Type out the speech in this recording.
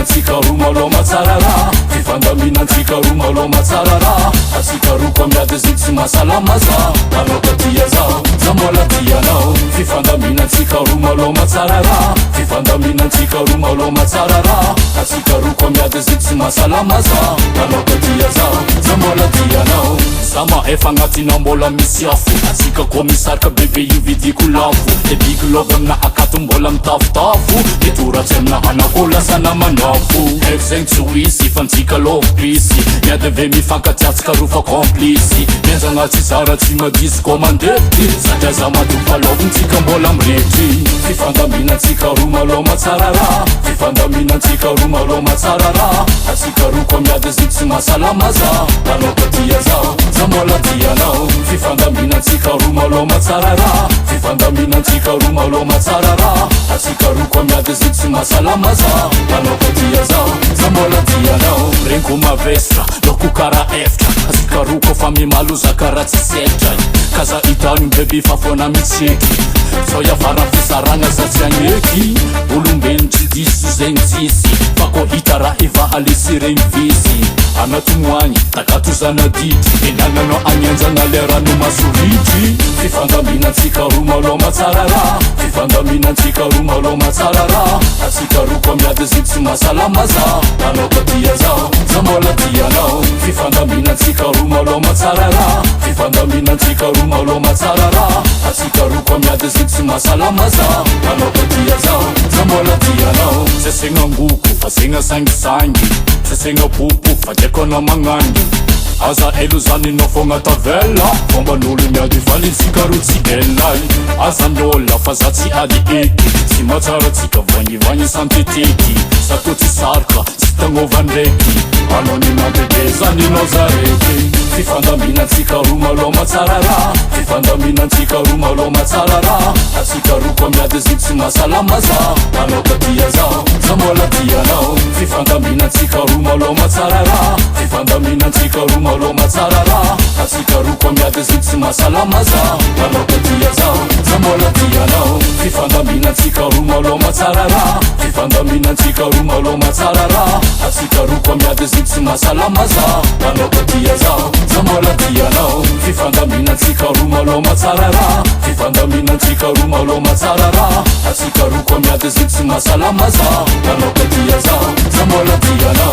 Fifandaminantsika roa maloma tsara raha Fifandaminantsika roa maloma tsara raha Asika roa koa miady ziky tsy mahasalama za Anao katia zao, za mbola tianao Fifandaminantsika roa maloma tsara raha Fifandaminantsika roa maloma tsara raha Asika roa koa miady ziky tsy mahasalama za Anao katia zao, za mbola tianao Sama efa agnatina mbola misy afo Asika koa misarika bebe io vidiko lafo E biky lova amina akato mbola mitafotafo E toratsy amina hanako lasa namanafo Eky zegny tsy ho isy fantsika lompisy Miady ve mifankatsiatsika rofa komplisy Mienja agnaty zara tsy madisy komandety Satria za matopalaovintsika mbola miretry Fifandaminantsika roa maloma tsara raha Fifandaminantsika roa maloma tsara raha Asika roa koa miady ziky tsy mahasalama za Anao katia zao, za mbola tianao Fifandaminantsika roa maloma tsara raha Fifandaminantsika roa maloma tsara raha Asika roa koa miady ziky tsy mahasalama za Anao katia zao, za mbola tianao Renko mavestra, loko kara eftra Asika roa koa fa mimaloza kara tsy setra Kaza itany bebe fa foana mitsiky Sao iavara fisaragna za tsy agneky Olombelo tsy diso zegny tsisy Fa koa hita raha efa alesy regny visy Anatomagny, takato zanadity Enananao agnianjana lerano masoritry Fifandaminantsika roa maloma tsara raha Fifandaminantsika roa maloma tsara raha Asika roa koa miady ziky tsy mahasalama za Anao katia zao, za mbola tianao Fifandaminantsika roa maloma tsara raha Fifandaminantsika roa maloma tsara raha Asika roa koa miady ziky tsy mahasalama za Anao katia zao, za mbola tianao Sesegna ngoko, fa segna sangisangy Sesegna popo, fa dreko anao magnangy Aza elo zany anao fogna tavela Fomban'olo miady valintsika ro tsy elay Azan'ola fa za tsy ady eky Tsy mahatsara tsika vagnivagny santeteky Zato tsy saroka, tsy tagnova ndraiky Anao ny mampebe zany anao zareky Fifandaminantsika roa maloma tsara raha Fifandaminantsika roa maloma tsara raha Asika roa koa miady ziky tsy mahasalama za Anao katia zao, za mbola tianao Fifandaminantsika roa maloma tsara raha Fifandaminantsika roa maloma tsara raha Asika roa koa miady ziky tsy mahasalama za Anao katia zao, za mbola tianao Fifandaminantsika roa maloma tsara raha Fifandaminantsika roa maloma tsara raha Asika roa koa miady ziky tsy mahasalama za Anao katia zao, za mbola tianao Fifandaminantsika roa maloma tsara raha Fifandaminantsika roa maloma tsara raha Asika roa koa miady ziky tsy mahasalama za Anao katia zao, za mbola tianao